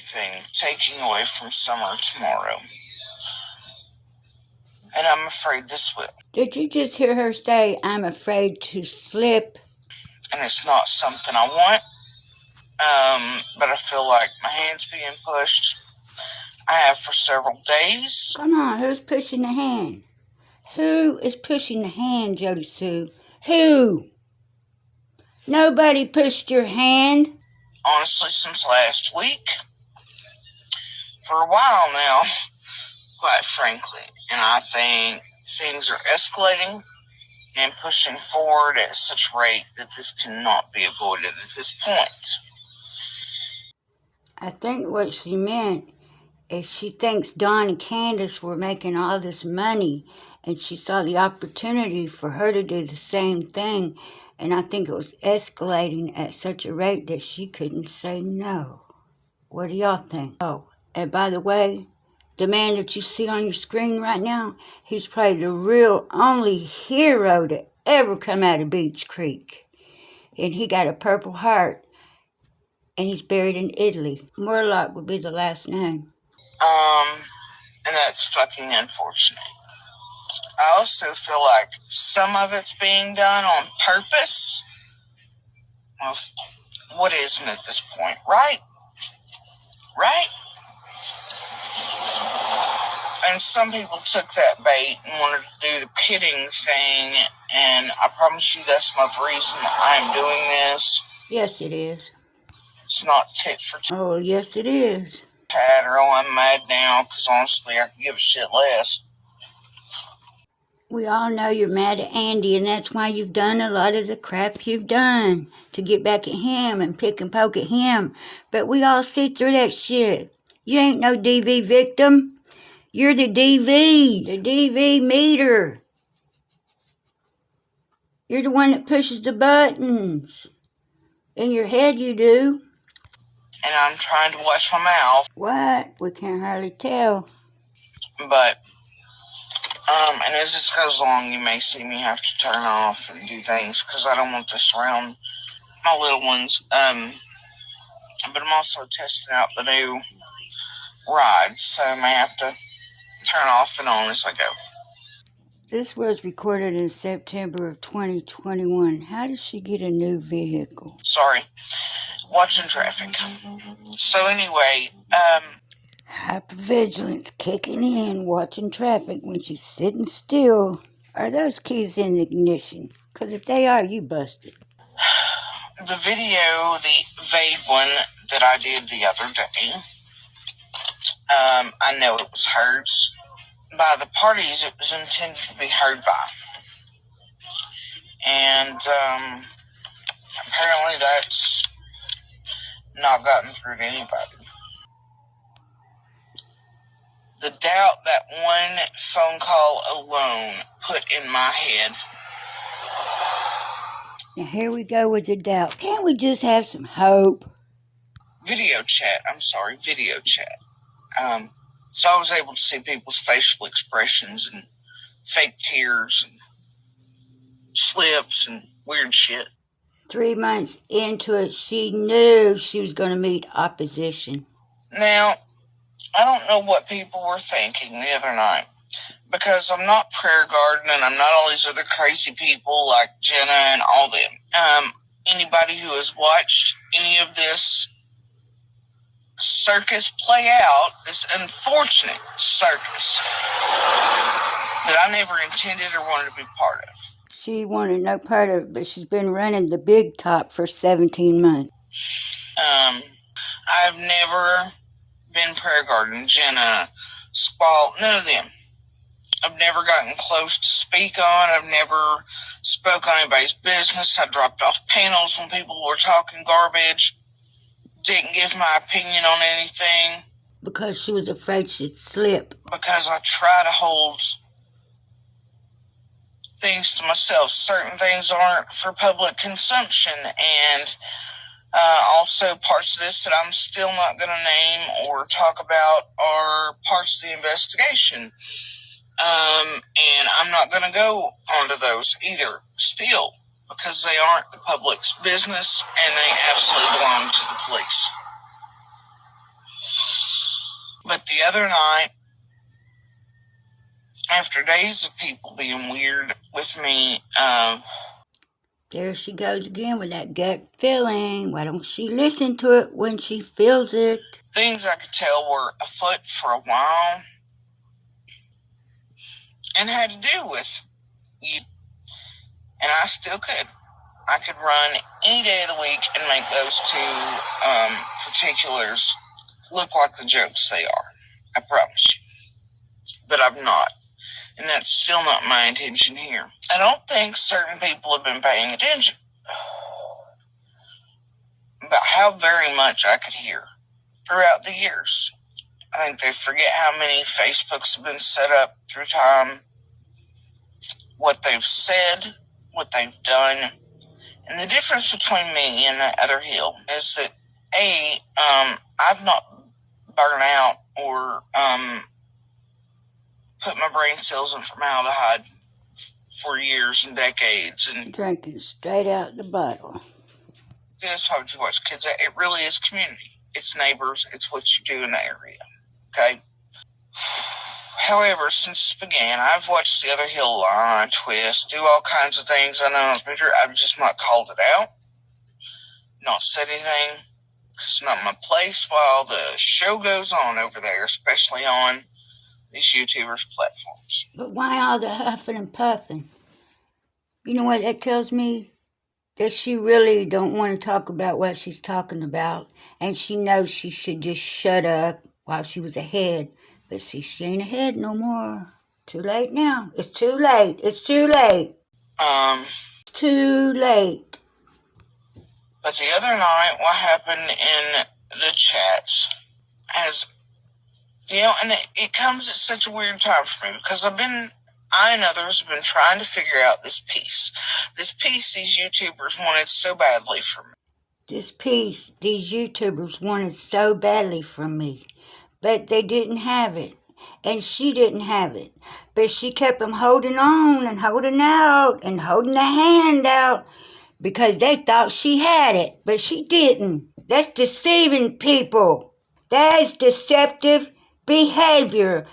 anything taking away from Summer tomorrow. And I'm afraid this will. Did you just hear her say, I'm afraid to slip? And it's not something I want. But I feel like my hand's being pushed. I have for several days. Come on, who's pushing the hand? Who is pushing the hand, Jodi Sue? Who? Nobody pushed your hand. Honestly, since last week. For a while now, quite frankly. And I think things are escalating and pushing forward at such a rate that this cannot be avoided at this point. I think what she meant is she thinks Don and Candus were making all this money, and she saw the opportunity for her to do the same thing, and I think it was escalating at such a rate that she couldn't say no. What do y'all think? Oh, and by the way, the man that you see on your screen right now, he's probably the real only hero to ever come out of Beach Creek. And he got a Purple Heart, and he's buried in Italy. Murlock would be the last name. And that's fucking unfortunate. I also feel like some of it's being done on purpose. Well, what isn't at this point, right? Right? And some people took that bait and wanted to do the pitting thing, and I promise you that's not the reason that I'm doing this. Yes, it is. It's not tit for tat. Oh, yes, it is. Or I'm mad now, because honestly, I could give a shit less. We all know you're mad at Andy, and that's why you've done a lot of the crap you've done to get back at him and pick and poke at him. But we all see through that shit. You ain't no DV victim. You're the DV meter. You're the one that pushes the buttons. In your head you do. And I'm trying to watch my mouth. What? We can't hardly tell. But, and as this goes along, you may see me have to turn off and do things, because I don't want this around my little ones. But I'm also testing out the new rides, so I may have to turn off and on as I go. This was recorded in September of 2021. How did she get a new vehicle? Sorry. Watching traffic. So anyway, hypervigilance kicking in, watching traffic when she's sitting still. Are those keys in the ignition? Because if they are, you busted. The video, the vague one that I did the other day, I know it was heard by the parties it was intended to be heard by. And apparently that's not gotten through to anybody. The doubt that one phone call alone put in my head. Now here we go with the doubt. Can't we just have some hope? Video chat. So I was able to see people's facial expressions and fake tears and slips and weird shit. 3 months into it, she knew she was going to meet opposition. Now, I don't know what people were thinking the other night, because I'm not prayer garden and I'm not all these other crazy people like Jenna and all them. Anybody who has watched any of this circus play out, this unfortunate circus that I never intended or wanted to be part of. She wanted no part of it, but she's been running the big top for 17 months. I've never been prayer garden, Jenna, Spalt, none of them. I've never gotten close to speak on. I've never spoke on anybody's business. I dropped off panels when people were talking garbage. Didn't give my opinion on anything. Because she was afraid she'd slip. Because I try to hold things to myself. Certain things aren't for public consumption, and also parts of this that I'm still not going to name or talk about are parts of the investigation. And I'm not going to go onto those either, still, because they aren't the public's business and they absolutely belong to the police. But the other night, after days of people being weird with me, there she goes again with that gut feeling. Why don't she listen to it when she feels it? Things I could tell were afoot for a while and had to do with you. And I still could. I could run any day of the week and make those two particulars look like the jokes they are. I promise you. But I'm not. And that's still not my intention here. I don't think certain people have been paying attention about how very much I could hear throughout the years. I think they forget how many Facebooks have been set up through time, what they've said, what they've done. And the difference between me and that other heel is that I've not burned out or put my brain cells in formaldehyde for years and decades. And drinking straight out the bottle. That's how you watch kids. It really is community. It's neighbors. It's what you do in the area. Okay? However, since it began, I've watched the other hill lie, twist, do all kinds of things I know on Twitter. I've just not called it out, not said anything, because it's not my place while the show goes on over there, especially on these YouTubers' platforms. But why all the huffing and puffing? You know what that tells me? That she really don't want to talk about what she's talking about, and she knows she should just shut up while she was ahead. But see, she ain't ahead no more. Too late now. It's too late. It's too late. Too late. But the other night, what happened in the chats has, and it comes at such a weird time for me because I and others have been trying to figure out this piece. This piece these YouTubers wanted so badly from me. This piece these YouTubers wanted so badly from me. But they didn't have it. And she didn't have it. But she kept them holding on and holding out and holding the hand out because they thought she had it. But she didn't. That's deceiving people. That is deceptive behavior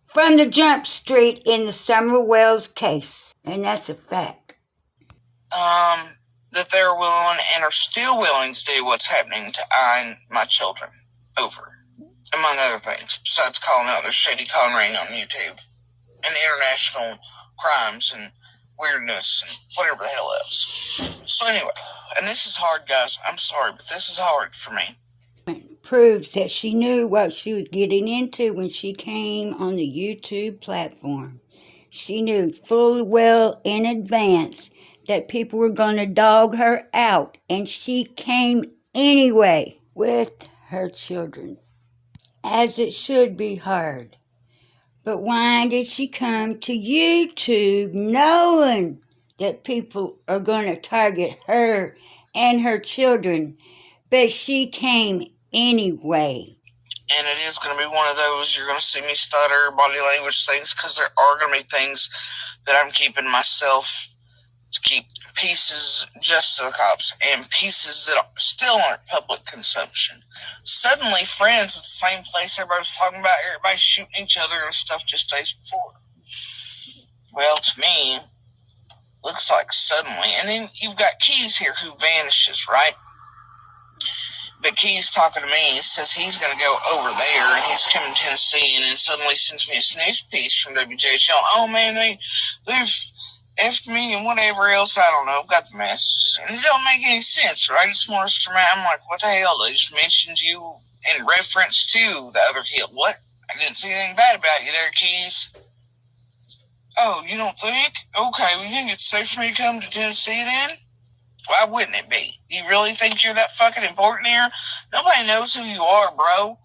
from the jump street in the Summerwells case. And that's a fact. That they're willing and are still willing to do what's happening to I and my children over, among other things, besides calling out their shady con ring on YouTube and international crimes and weirdness and whatever the hell else. So anyway, and this is hard, guys. I'm sorry, but this is hard for me. Proves that she knew what she was getting into when she came on the YouTube platform. She knew full well in advance that people were going to dog her out, and she came anyway with her children, as it should be hard. But why did she come to YouTube knowing that people are going to target her and her children? But she came anyway. And it is going to be one of those, you're going to see me stutter, body language things, because there are going to be things that I'm keeping myself to keep pieces just to the cops and pieces that still aren't public consumption. Suddenly, friends at the same place everybody was talking about, everybody shooting each other and stuff just days before. Well, to me, looks like suddenly. And then you've got Keys here who vanishes, right? But Keys talking to me, says he's going to go over there and he's coming to Tennessee, and then suddenly sends me a snooze piece from WJHL. Oh man, they've effed me and whatever else, I don't know, got the message. And it don't make any sense, right? It's more dramatic. I'm like, what the hell? They just mentioned you in reference to the other hill. What? I didn't see anything bad about you there, Keys. Oh, you don't think? Okay, well, you think it's safe for me to come to Tennessee then? Why wouldn't it be? You really think you're that fucking important here? Nobody knows who you are, bro.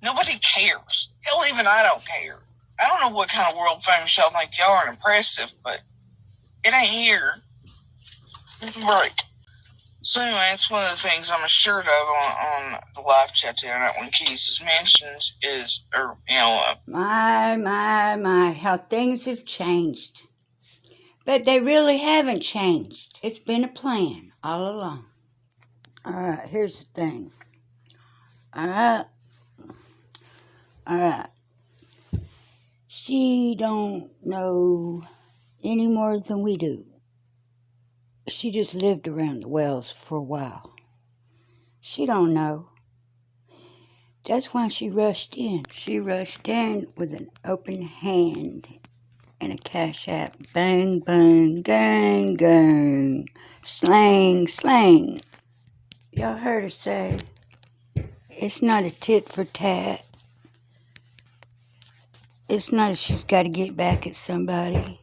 Nobody cares. Hell, even I don't care. I don't know what kind of world famous y'all think y'all are impressive, but it ain't here. Break. So anyway, it's one of the things I'm assured of on the live chat the other night when Keys is mentioned is, My, how things have changed. But they really haven't changed. It's been a plan all along. All right, here's the thing. She don't know any more than we do. She just lived around the wells for a while. She don't know. That's why she rushed in. She rushed in with an open hand and a cash app. Bang, bang, gang, gang. Slang, slang. Y'all heard her say, it's not a tit for tat. It's not that she's got to get back at somebody.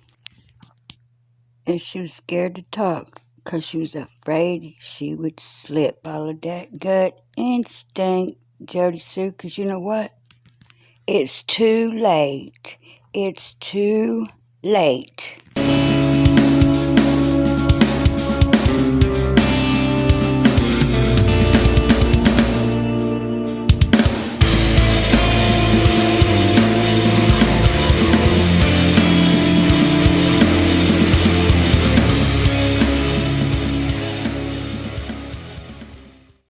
And she was scared to talk because she was afraid she would slip all of that gut instinct, Jodi Sue, because you know what? It's too late. It's too late.